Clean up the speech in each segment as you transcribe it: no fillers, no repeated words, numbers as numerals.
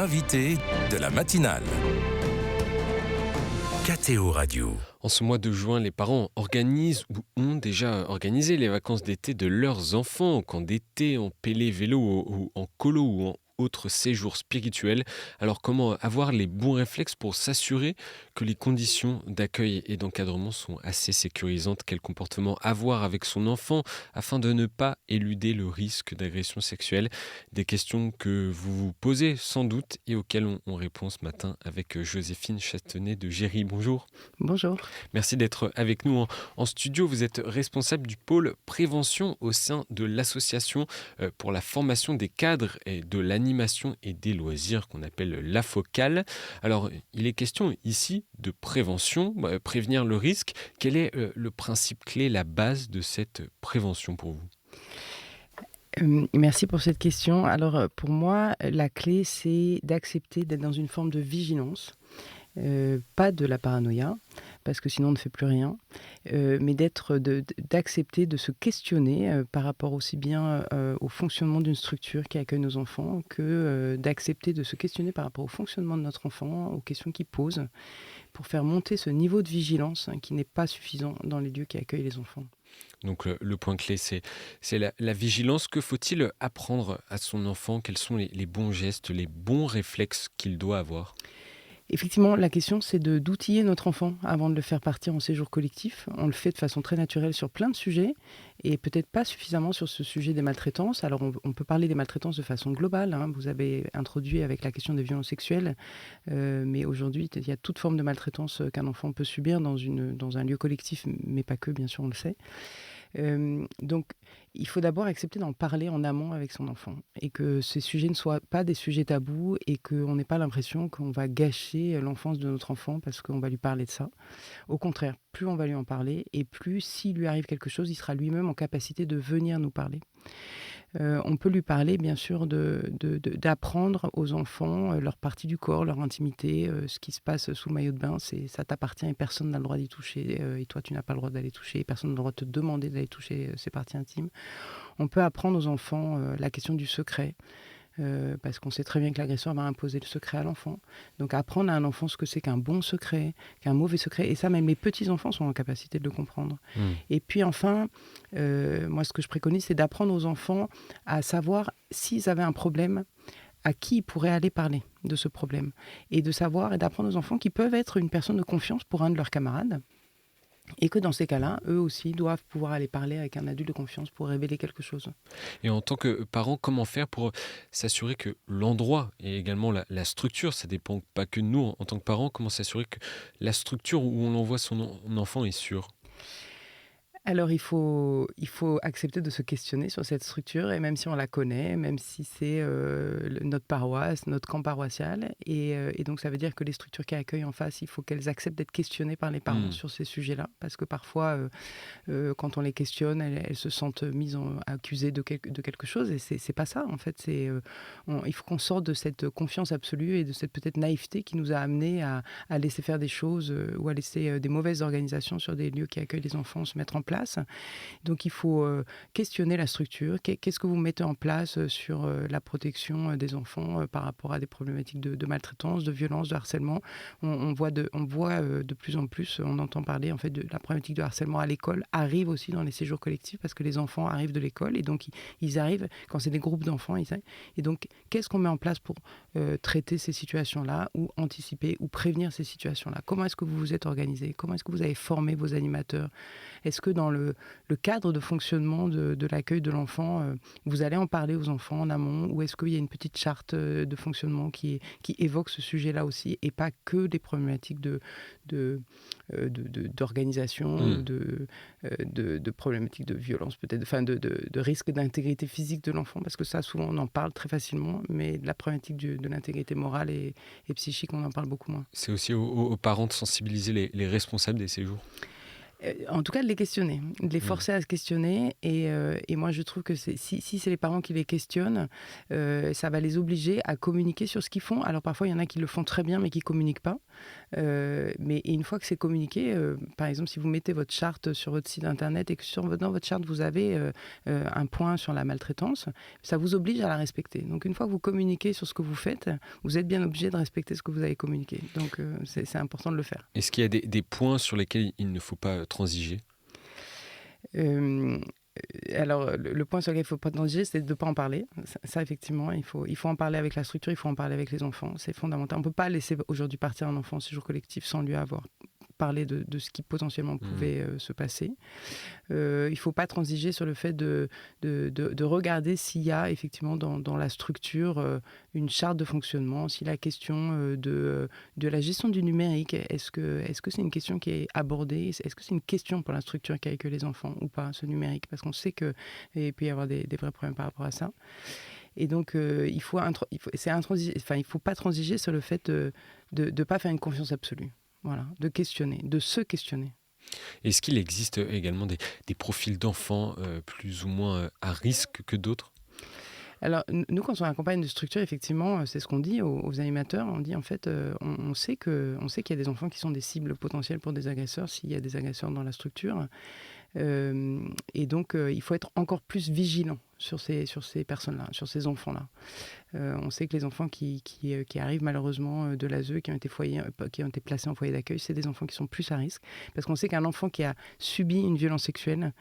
l'invité de la matinale. KTO Radio. En ce mois de juin, les parents organisent ou ont déjà organisé les vacances d'été de leurs enfants en camp d'été, en pélé vélo ou en colo ou en autres séjours spirituels. Alors comment avoir les bons réflexes pour s'assurer que les conditions d'accueil et d'encadrement sont assez sécurisantes? Quel comportement avoir avec son enfant afin de ne pas éluder le risque d'agression sexuelle? Des questions que vous vous posez sans doute et auxquelles on répond ce matin avec Joséphine Chastenay de Géry. Bonjour. Bonjour. Merci d'être avec nous en studio. Vous êtes responsable du pôle prévention au sein de l'association pour la formation des cadres et de l'animation et des loisirs qu'on appelle la Focale. Alors, il est question ici de prévention, prévenir le risque. Quel est le principe clé, la base de cette prévention pour vous ? Merci pour cette question. Alors, pour moi, la clé, c'est d'accepter d'être dans une forme de vigilance. Pas de la paranoïa, parce que sinon on ne fait plus rien, mais d'accepter de se questionner par rapport aussi bien au fonctionnement d'une structure qui accueille nos enfants que d'accepter de se questionner par rapport au fonctionnement de notre enfant, aux questions qu'il pose, pour faire monter ce niveau de vigilance qui n'est pas suffisant dans les lieux qui accueillent les enfants. Donc le point clé, c'est la vigilance. Que faut-il apprendre à son enfant? Quels sont les bons gestes, les bons réflexes qu'il doit avoir? Effectivement, la question, c'est d'outiller notre enfant avant de le faire partir en séjour collectif. On le fait de façon très naturelle sur plein de sujets et peut-être pas suffisamment sur ce sujet des maltraitances. Alors, on peut parler des maltraitances de façon globale. Vous avez introduit avec la question des violences sexuelles. Mais aujourd'hui, il y a toute forme de maltraitance qu'un enfant peut subir dans un lieu collectif, mais pas que, bien sûr, on le sait. Donc, il faut d'abord accepter d'en parler en amont avec son enfant et que ces sujets ne soient pas des sujets tabous et qu'on n'ait pas l'impression qu'on va gâcher l'enfance de notre enfant parce qu'on va lui parler de ça. Au contraire, plus on va lui en parler et plus, s'il lui arrive quelque chose, il sera lui-même en capacité de venir nous parler. On peut lui parler, bien sûr, d'apprendre aux enfants leur partie du corps, leur intimité, ce qui se passe sous le maillot de bain, ça t'appartient et personne n'a le droit d'y toucher. Et toi, tu n'as pas le droit d'aller toucher. Et personne n'a le droit de te demander d'aller toucher ces parties intimes. On peut apprendre aux enfants la question du secret. Parce qu'on sait très bien que l'agresseur va imposer le secret à l'enfant. Donc apprendre à un enfant ce que c'est qu'un bon secret, qu'un mauvais secret, et ça même les petits-enfants sont en capacité de le comprendre. Et puis enfin, moi ce que je préconise, c'est d'apprendre aux enfants à savoir s'ils avaient un problème, à qui ils pourraient aller parler de ce problème. Et de savoir et d'apprendre aux enfants qu'ils peuvent être une personne de confiance pour un de leurs camarades. Et que dans ces cas-là, eux aussi doivent pouvoir aller parler avec un adulte de confiance pour révéler quelque chose. Et en tant que parent, comment faire pour s'assurer que l'endroit et également la structure, ça dépend pas que de nous en tant que parents, comment s'assurer que la structure où on envoie son enfant est sûre? Alors il faut accepter de se questionner sur cette structure, et même si on la connaît, même si c'est notre paroisse, notre camp paroissial, et donc ça veut dire que les structures qui accueillent en face, il faut qu'elles acceptent d'être questionnées par les parents sur ces sujets-là, parce que parfois, quand on les questionne, elles se sentent accusées de quelque chose, et c'est pas ça en fait. Il faut qu'on sorte de cette confiance absolue et de cette peut-être naïveté qui nous a amenés à laisser faire des choses ou à laisser des mauvaises organisations sur des lieux qui accueillent les enfants se mettre en place. Donc il faut questionner la structure. Qu'est-ce que vous mettez en place sur la protection des enfants par rapport à des problématiques de maltraitance, de violence, de harcèlement? On voit de plus en plus, on entend parler en fait de la problématique de harcèlement à l'école arrive aussi dans les séjours collectifs parce que les enfants arrivent de l'école et donc ils arrivent quand c'est des groupes d'enfants. Et donc qu'est-ce qu'on met en place pour traiter ces situations-là ou anticiper ou prévenir ces situations-là? Comment est-ce que vous vous êtes organisé? Comment est-ce que vous avez formé vos animateurs? Est-ce que dans le cadre de fonctionnement de l'accueil de l'enfant, vous allez en parler aux enfants en amont, ou est-ce qu'il y a une petite charte de fonctionnement qui évoque ce sujet-là aussi, et pas que des problématiques d'organisation, de problématiques de violence, peut-être, enfin de risque d'intégrité physique de l'enfant, parce que ça, souvent, on en parle très facilement, mais de la problématique de l'intégrité morale et psychique, on en parle beaucoup moins. C'est aussi aux parents de sensibiliser les responsables des séjours? En tout cas, de les questionner, de les forcer à se questionner. Et moi, je trouve que si c'est les parents qui les questionnent, ça va les obliger à communiquer sur ce qu'ils font. Alors parfois, il y en a qui le font très bien, mais qui ne communiquent pas. Mais une fois que c'est communiqué, par exemple, si vous mettez votre charte sur votre site internet et que dans votre charte, vous avez un point sur la maltraitance, ça vous oblige à la respecter. Donc une fois que vous communiquez sur ce que vous faites, vous êtes bien obligé de respecter ce que vous avez communiqué. Donc c'est important de le faire. Est-ce qu'il y a des points sur lesquels il ne faut pas transiger ? Euh, Alors, le point sur lequel il ne faut pas transiger, c'est de ne pas en parler. Ça, effectivement, il faut en parler avec la structure, il faut en parler avec les enfants. C'est fondamental. On ne peut pas laisser aujourd'hui partir un enfant en séjour collectif sans lui avoir parlé de ce qui potentiellement pouvait se passer. Il ne faut pas transiger sur le fait de regarder s'il y a effectivement dans la structure une charte de fonctionnement, si la question de la gestion du numérique, est-ce que c'est une question qui est abordée, est-ce que c'est une question pour la structure qui accueille les enfants ou pas, ce numérique, parce qu'on sait qu'il peut y avoir des vrais problèmes par rapport à ça. Et donc, il ne faut pas transiger sur le fait de ne pas faire une confiance absolue. Voilà, de questionner, de se questionner. Est-ce qu'il existe également des profils d'enfants plus ou moins à risque que d'autres ? Alors, nous, quand on accompagne de structures, effectivement, c'est ce qu'on dit aux animateurs. On dit, en fait, on sait qu'il y a des enfants qui sont des cibles potentielles pour des agresseurs s'il y a des agresseurs dans la structure. Et donc, il faut être encore plus vigilant sur ces personnes-là, sur ces enfants-là. On sait que les enfants qui arrivent malheureusement de l'ASE, qui ont été placés en foyer d'accueil, c'est des enfants qui sont plus à risque. Parce qu'on sait qu'un enfant qui a subi une violence sexuelle,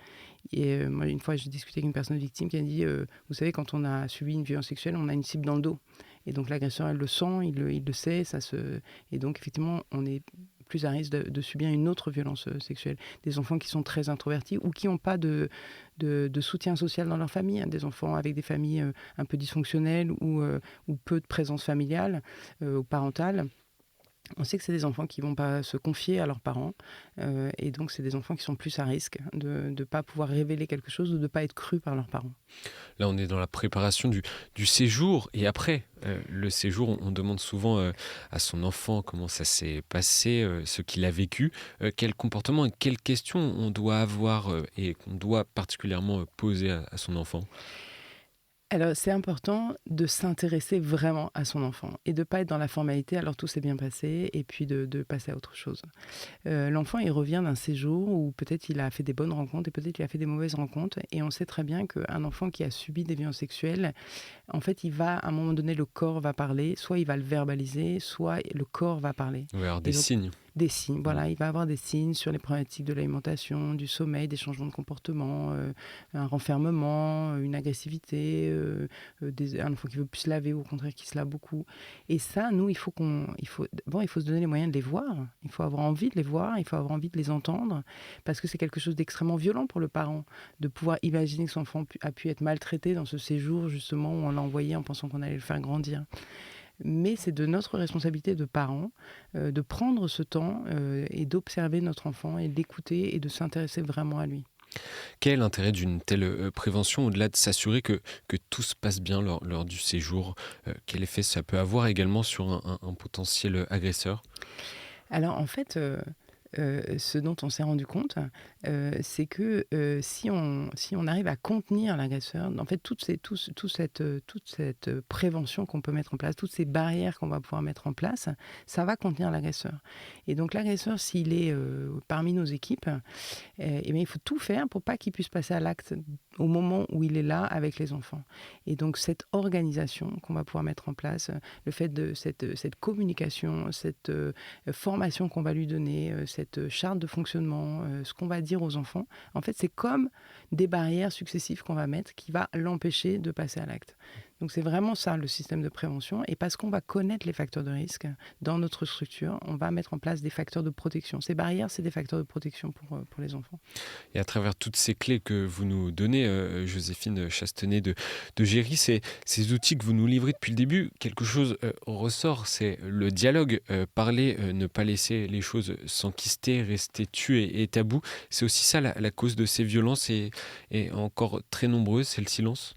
et moi, une fois, j'ai discuté avec une personne victime qui a dit vous savez, quand on a subi une violence sexuelle, on a une cible dans le dos. Et donc l'agresseur, elle le sent, il le sait. Et donc, effectivement, on est plus à risque de subir une autre violence sexuelle. Des enfants qui sont très introvertis ou qui n'ont pas de soutien social dans leur famille. Des enfants avec des familles un peu dysfonctionnelles ou peu de présence familiale ou parentale. On sait que c'est des enfants qui ne vont pas se confier à leurs parents. Et donc, c'est des enfants qui sont plus à risque de ne pas pouvoir révéler quelque chose ou de ne pas être crus par leurs parents. Là, on est dans la préparation du séjour. Et après le séjour, on demande souvent à son enfant comment ça s'est passé, ce qu'il a vécu, quel comportement et quelles questions on doit avoir et qu'on doit particulièrement poser à son enfant. Alors, c'est important de s'intéresser vraiment à son enfant et de ne pas être dans la formalité, alors tout s'est bien passé, et puis de passer à autre chose. L'enfant, il revient d'un séjour où peut-être il a fait des bonnes rencontres et peut-être qu'il a fait des mauvaises rencontres, et on sait très bien qu'un enfant qui a subi des violences sexuelles, en fait, à un moment donné, le corps va parler, soit il va le verbaliser, soit le corps va parler. Il va y avoir des signes. Des signes, voilà, il va avoir des signes sur les problématiques de l'alimentation, du sommeil, des changements de comportement, un renfermement, une agressivité, un enfant qui veut plus se laver ou au contraire qui se lave beaucoup. Et ça, nous, il faut se donner les moyens de les voir. Il faut avoir envie de les voir, il faut avoir envie de les entendre, parce que c'est quelque chose d'extrêmement violent pour le parent de pouvoir imaginer que son enfant a pu être maltraité dans ce séjour justement où on l'a envoyé en pensant qu'on allait le faire grandir. Mais c'est de notre responsabilité de parents de prendre ce temps et d'observer notre enfant et de l'écouter et de s'intéresser vraiment à lui. Quel est l'intérêt d'une telle prévention au-delà de s'assurer que tout se passe bien lors du séjour ? Quel effet ça peut avoir également sur un potentiel agresseur ? Alors en fait, ce dont on s'est rendu compte, c'est que si on arrive à contenir l'agresseur, en fait, toute cette prévention qu'on peut mettre en place, toutes ces barrières qu'on va pouvoir mettre en place, ça va contenir l'agresseur. Et donc l'agresseur, s'il est parmi nos équipes, eh bien, il faut tout faire pour pas qu'il puisse passer à l'acte au moment où il est là avec les enfants. Et donc cette organisation qu'on va pouvoir mettre en place, le fait de cette communication, cette formation qu'on va lui donner, cette charte de fonctionnement, ce qu'on va dire aux enfants, en fait c'est comme des barrières successives qu'on va mettre qui va l'empêcher de passer à l'acte. Donc c'est vraiment ça le système de prévention, et parce qu'on va connaître les facteurs de risque dans notre structure, on va mettre en place des facteurs de protection. Ces barrières, c'est des facteurs de protection pour les enfants. Et à travers toutes ces clés que vous nous donnez, Joséphine Chastenay de Géry, ces outils que vous nous livrez depuis le début, quelque chose ressort, c'est le dialogue, parler, ne pas laisser les choses s'enquister, rester tues et tabou. C'est aussi ça la cause de ces violences et encore très nombreuses, c'est le silence.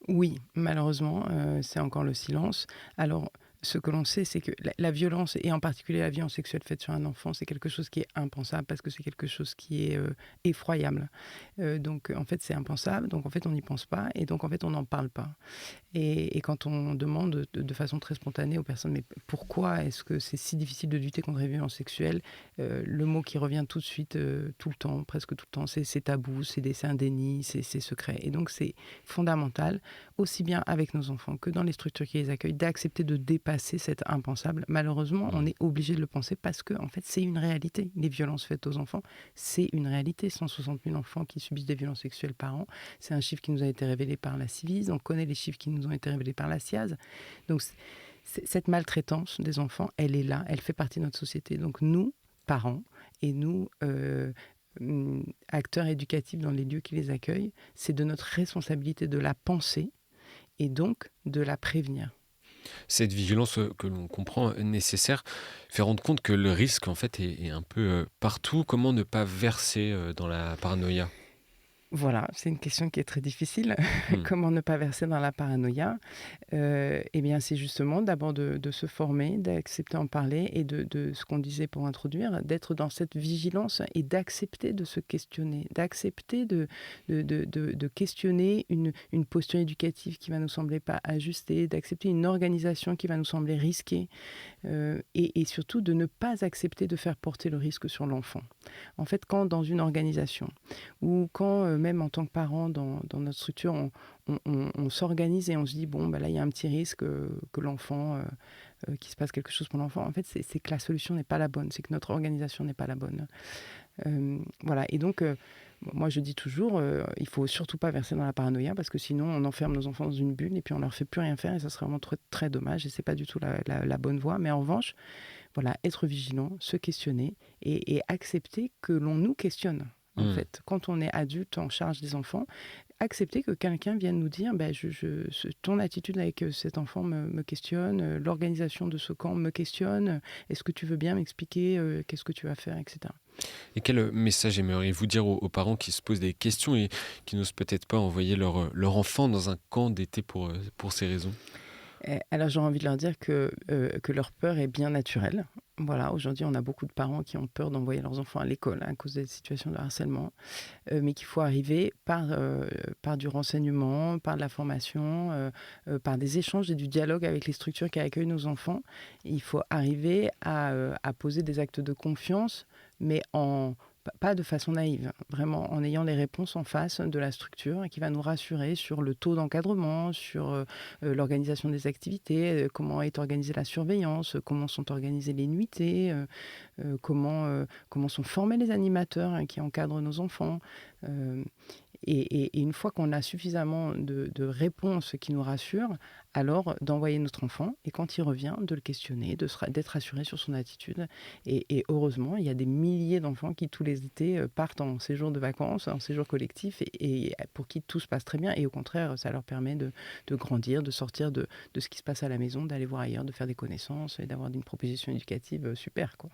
Oui, malheureusement, c'est encore le silence. Alors, Ce que l'on sait, c'est que la violence, et en particulier la violence sexuelle faite sur un enfant, c'est quelque chose qui est impensable parce que c'est quelque chose qui est effroyable. Donc, en fait, c'est impensable. Donc, en fait, on n'y pense pas. Et donc, en fait, on n'en parle pas. Et quand on demande de façon très spontanée aux personnes, mais pourquoi est-ce que c'est si difficile de lutter contre les violences sexuelles, le mot qui revient tout de suite, tout le temps, presque tout le temps, c'est tabou, c'est un déni, c'est secret. Et donc, c'est fondamental, aussi bien avec nos enfants que dans les structures qui les accueillent, d'accepter de dépasser cet impensable. Malheureusement, on est obligé de le penser parce que, en fait, c'est une réalité. Les violences faites aux enfants, c'est une réalité. 160 000 enfants qui subissent des violences sexuelles par an. C'est un chiffre qui nous a été révélé par la Civis. On connaît les chiffres qui nous ont été révélés par la SIAZ. Donc, cette maltraitance des enfants, elle est là, elle fait partie de notre société. Donc, nous, parents, et nous, acteurs éducatifs dans les lieux qui les accueillent, c'est de notre responsabilité de la penser et donc de la prévenir. Cette vigilance que l'on comprend nécessaire fait rendre compte que le risque en fait est un peu partout. Comment ne pas verser dans la paranoïa? Voilà, c'est une question qui est très difficile. Hmm. Comment ne pas verser dans la paranoïa? Eh bien, c'est justement d'abord de se former, d'accepter d'en parler et de ce qu'on disait pour introduire, d'être dans cette vigilance et d'accepter de se questionner, d'accepter de questionner une posture éducative qui va nous sembler pas ajustée, d'accepter une organisation qui va nous sembler risquée, et surtout de ne pas accepter de faire porter le risque sur l'enfant. En fait, quand dans une organisation ou quand même en tant que parent dans notre structure, on s'organise et on se dit, bon, bah là, il y a un petit risque que l'enfant, qu'il se passe quelque chose pour l'enfant. En fait, c'est que la solution n'est pas la bonne, c'est que notre organisation n'est pas la bonne. Voilà, et donc, moi, je dis toujours, il ne faut surtout pas verser dans la paranoïa parce que sinon, on enferme nos enfants dans une bulle et puis on ne leur fait plus rien faire et ça serait vraiment très, très dommage et ce n'est pas du tout la bonne voie. Mais en revanche, voilà, être vigilant, se questionner et accepter que l'on nous questionne. En fait, quand on est adulte en charge des enfants, accepter que quelqu'un vienne nous dire ton attitude avec cet enfant me questionne, l'organisation de ce camp me questionne, est-ce que tu veux bien m'expliquer qu'est-ce que tu vas faire, etc. Et quel message aimeriez-vous dire aux parents qui se posent des questions et qui n'osent peut-être pas envoyer leur enfant dans un camp d'été pour ces raisons? Alors j'aurais envie de leur dire que leur peur est bien naturelle. Voilà, aujourd'hui on a beaucoup de parents qui ont peur d'envoyer leurs enfants à l'école à cause des situations de harcèlement, mais qu'il faut arriver par du renseignement, par de la formation, par des échanges et du dialogue avec les structures qui accueillent nos enfants. Il faut arriver à poser des actes de confiance, mais pas de façon naïve, vraiment en ayant les réponses en face de la structure qui va nous rassurer sur le taux d'encadrement, sur l'organisation des activités, comment est organisée la surveillance, comment sont organisées les nuitées, comment sont formés les animateurs qui encadrent nos enfants. Et une fois qu'on a suffisamment de réponses qui nous rassurent, alors d'envoyer notre enfant et quand il revient, de le questionner, d'être rassuré sur son attitude. Et heureusement, il y a des milliers d'enfants qui tous les étés partent en séjour de vacances, en séjour collectif et pour qui tout se passe très bien. Et au contraire, ça leur permet de grandir, de sortir de ce qui se passe à la maison, d'aller voir ailleurs, de faire des connaissances et d'avoir une proposition éducative super, quoi.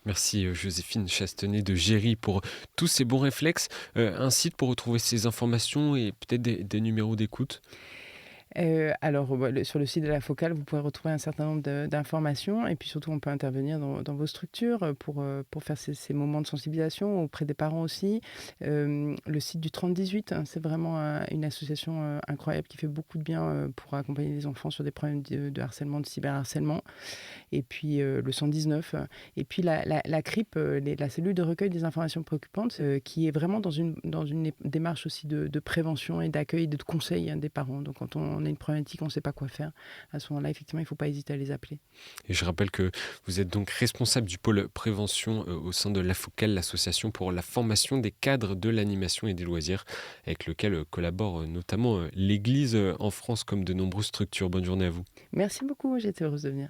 Merci Joséphine Chastenay de Géry pour tous ces bons réflexes. Un site pour retrouver ces informations et peut-être des numéros d'écoute? Alors, sur le site de la Focale, vous pourrez retrouver un certain nombre d'informations et puis surtout, on peut intervenir dans vos structures pour faire ces moments de sensibilisation auprès des parents aussi. Le site du 3018, hein, c'est vraiment une association incroyable qui fait beaucoup de bien pour accompagner les enfants sur des problèmes de harcèlement, de cyberharcèlement. Et puis le 119. Et puis la CRIP, la cellule de recueil des informations préoccupantes, qui est vraiment dans une démarche aussi de prévention et d'accueil et de conseil des parents. Donc quand on a une problématique, on ne sait pas quoi faire, à ce moment-là, effectivement, il ne faut pas hésiter à les appeler. Et je rappelle que vous êtes donc responsable du pôle prévention au sein de la Focale, l'association pour la formation des cadres de l'animation et des loisirs, avec lequel collabore notamment l'Église en France comme de nombreuses structures. Bonne journée à vous. Merci beaucoup, j'étais heureuse de venir.